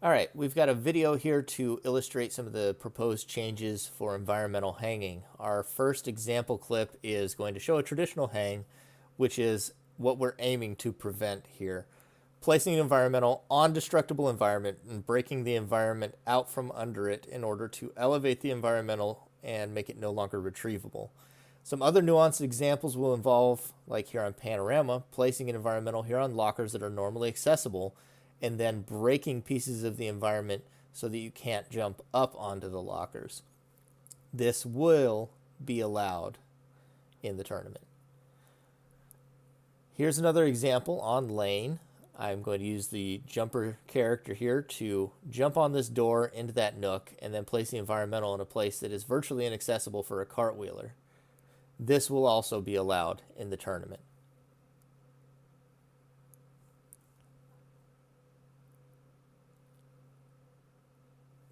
All right, we've got a video here to illustrate some of the proposed changes for environmental hanging. Our first example clip is going to show a traditional hang, which is what we're aiming to prevent here. Placing an environmental on destructible environment and breaking the environment out from under it in order to elevate the environmental and make it no longer retrievable. Some other nuanced examples will involve, like here on Panorama, placing an environmental here on lockers that are normally accessible and then breaking pieces of the environment so that you can't jump up onto the lockers. This will be allowed in the tournament. Here's another example on lane. I'm going to use the jumper character here to jump on this door into that nook and then place the environmental in a place that is virtually inaccessible for a cartwheeler. This will also be allowed in the tournament.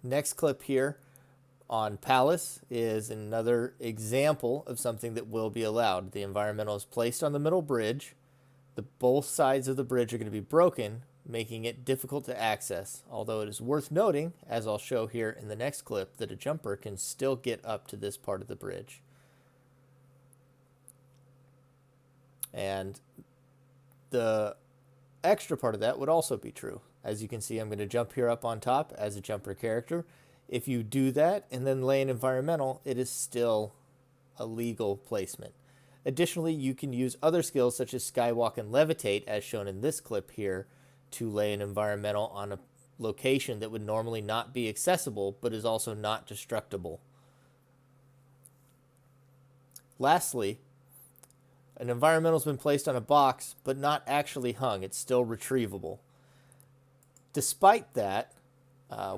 Next clip here on Palace is another example of something that will be allowed. The environmental is placed on the middle bridge. Both sides of the bridge are going to be broken, making it difficult to access, although it is worth noting, as I'll show here in the next clip, that a jumper can still get up to this part of the bridge. And the extra part of that would also be true. As you can see, I'm going to jump here up on top as a jumper character. If you do that and then lay an environmental, it is still a legal placement. Additionally, you can use other skills such as skywalk and levitate, as shown in this clip here, to lay an environmental on a location that would normally not be accessible, but is also not destructible. Lastly, an environmental has been placed on a box, but not actually hung. It's still retrievable. Despite that,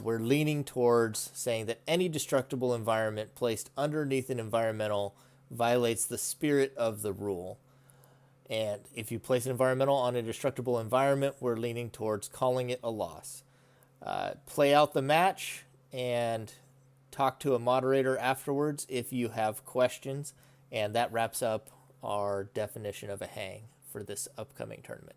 we're leaning towards saying that any destructible environment placed underneath an environmental violates the spirit of the rule. And if you place an environmental on a destructible environment, we're leaning towards calling it a loss. Play out the match and talk to a moderator afterwards if you have questions. And that wraps up our definition of a hang for this upcoming tournament.